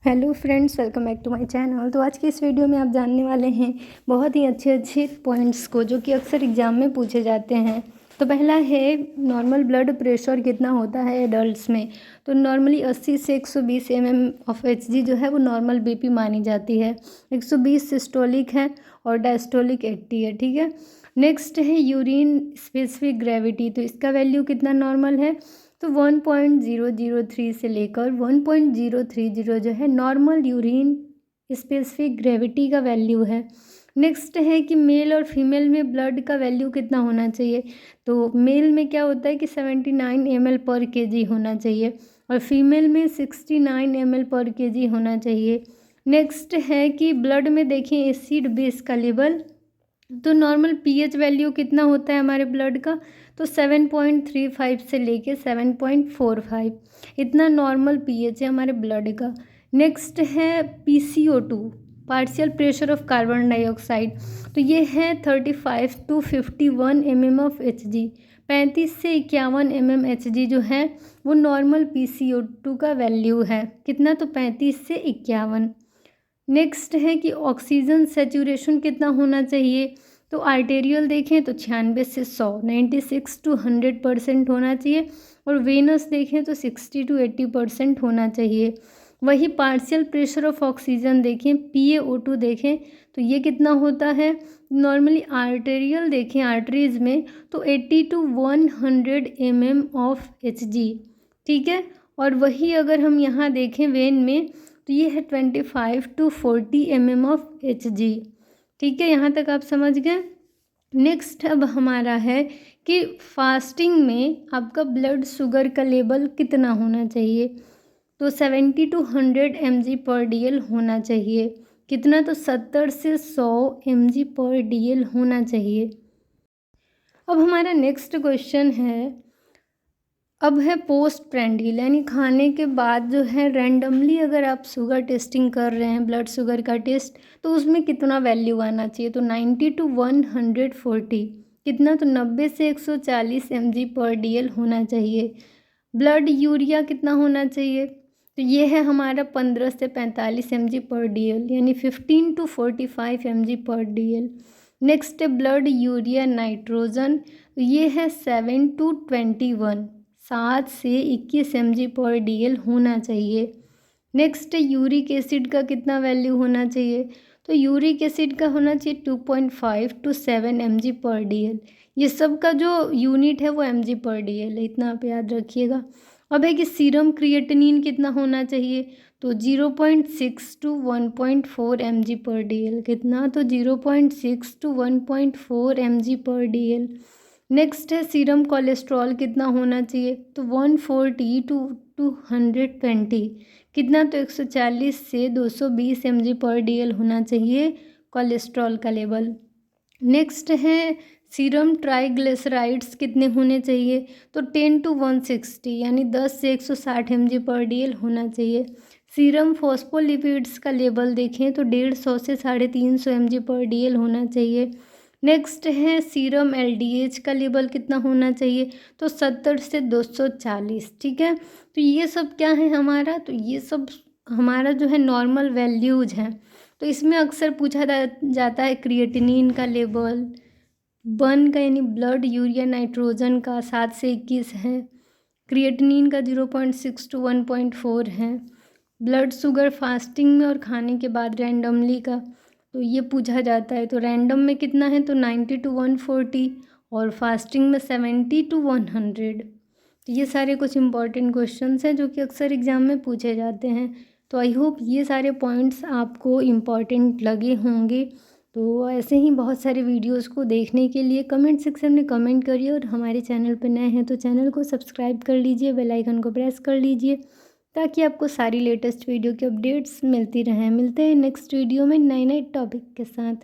Hello friends, welcome back to my channel. तो आज की इस वीडियो में आप जानने वाले हैं बहुत ही अच्छे अच्छे पॉइंट्स को जो कि अक्सर एग्जाम में पूछे जाते हैं। तो पहला है नॉर्मल ब्लड प्रेशर कितना होता है एडल्ट्स में। तो नॉर्मली 80 से 120 mm ऑफ Hg जो है वो नॉर्मल बीपी मानी जाती है। 120 सिस्टोलिक है और डायस्टोलिक 80 है। ठीक है। नेक्स्ट है यूरिन स्पेसिफिक ग्रेविटी। तो इसका वैल्यू कितना नॉर्मल है, तो 1.003 से लेकर 1.030 जो है नॉर्मल यूरिन स्पेसिफिक ग्रेविटी का वैल्यू है। नेक्स्ट है कि मेल और फीमेल में ब्लड का वैल्यू कितना होना चाहिए। तो मेल में क्या होता है कि 79 ml पर केजी होना चाहिए और फीमेल में 69 ml पर केजी होना चाहिए। नेक्स्ट है कि ब्लड में देखें एसिड बेस का लेवल। तो नॉर्मल पीएच वैल्यू कितना होता है हमारे ब्लड का, तो 7.35 से लेके 7.45 इतना नॉर्मल पीएच है हमारे ब्लड का। नेक्स्ट है PCO2 partial pressure of carbon dioxide. तो ये है 35 to 51 mm ऑफ Hg। 35 से 51 mm Hg जो है वो नॉर्मल PCO2 का वैल्यू है। कितना, तो 35 से 51। नेक्स्ट है कि ऑक्सीजन सेचुरेशन कितना होना चाहिए। तो आर्टेरियल देखें तो 96 से 100 96 to 100% होना चाहिए और वेनस देखें तो 60 to 80% होना चाहिए। वही पार्शियल प्रेशर ऑफ ऑक्सीजन देखें PaO2 देखें तो ये कितना होता है। नॉर्मली आर्टेरियल देखें आर्टरीज में तो 80 to 100 mm ऑफ Hg। ठीक है। और वही अगर हम यहाँ देखें वेन में तो ये है 25 to 40 mm ऑफ Hg। ठीक है, यहाँ तक आप समझ गए। नेक्स्ट अब हमारा है कि फास्टिंग में आपका ब्लड शुगर का लेवल कितना होना चाहिए। तो 70 to 100 mg/dl होना चाहिए। कितना, तो 70 से 100 mg/dl होना चाहिए। अब हमारा नेक्स्ट क्वेश्चन है पोस्ट प्रेंडियल, यानी खाने के बाद जो है रैंडमली अगर आप शुगर टेस्टिंग कर रहे हैं, ब्लड शुगर का टेस्ट, तो उसमें कितना वैल्यू आना चाहिए। तो 90 to 140 कितना, तो 90 से 140 mg/dl होना चाहिए। ब्लड यूरिया कितना होना चाहिए, तो ये है हमारा 15 से 45 mg/dl, यानी 15 to 45 mg/dl। नेक्स्ट है ब्लड यूरिया नाइट्रोजन, तो ये है 7 to 21 7 से 21 mg/dl होना चाहिए। नेक्स्ट है यूरिक एसिड का कितना वैल्यू होना चाहिए। तो यूरिक एसिड का होना चाहिए 2.5 to 7 mg/dl। ये सब का जो यूनिट है वो mg/dl है, इतना आप याद रखिएगा। अब है कि सीरम क्रिएटिनिन कितना होना चाहिए। तो 0.6 to 1.4 mg/dl। कितना, तो 0.6 to 1.4 mg/dl। नेक्स्ट है सीरम कोलेस्ट्रॉल कितना होना चाहिए। तो 140 to 220 कितना, तो 140 से 220 mg/dl होना चाहिए कोलेस्ट्रॉल का लेवल। नेक्स्ट है सीरम ट्राइग्लिसराइड्स कितने होने चाहिए। तो 10 to 160 यानी 10 से 160 mg/dl होना चाहिए। सीरम फॉस्फोलिपिड्स का लेवल देखें तो 150 से 350 mg/dl होना चाहिए। नेक्स्ट है सीरम LDH का लेवल कितना होना चाहिए। तो 70 से 240। ठीक है। तो ये सब क्या है हमारा, तो ये सब हमारा जो है नॉर्मल वैल्यूज हैं। तो इसमें अक्सर पूछा जाता है क्रिएटिनिन का लेवल, बन का यानी ब्लड यूरिया नाइट्रोजन का 7 से 21 है, क्रिएटिनिन का 0.6 to 1.4 है, ब्लड शुगर फास्टिंग में और खाने के बाद रैंडमली का तो ये पूछा जाता है। तो रैंडम में कितना है, तो 90 to 140 और फास्टिंग में 70 to 100। तो ये सारे कुछ इंपॉर्टेंट क्वेश्चंस हैं जो कि अक्सर एग्जाम में पूछे जाते हैं। तो आई होप ये सारे पॉइंट्स आपको इम्पॉर्टेंट लगे होंगे। तो ऐसे ही बहुत सारे वीडियोस को देखने के लिए कमेंट सेक्शन में कमेंट करिए और हमारे चैनल पर नए हैं तो चैनल को सब्सक्राइब कर लीजिए, बेल आइकन को प्रेस कर लीजिए ताकि आपको सारी लेटेस्ट वीडियो की अपडेट्स मिलती रहें। मिलते हैं नेक्स्ट वीडियो में नए नए टॉपिक के साथ।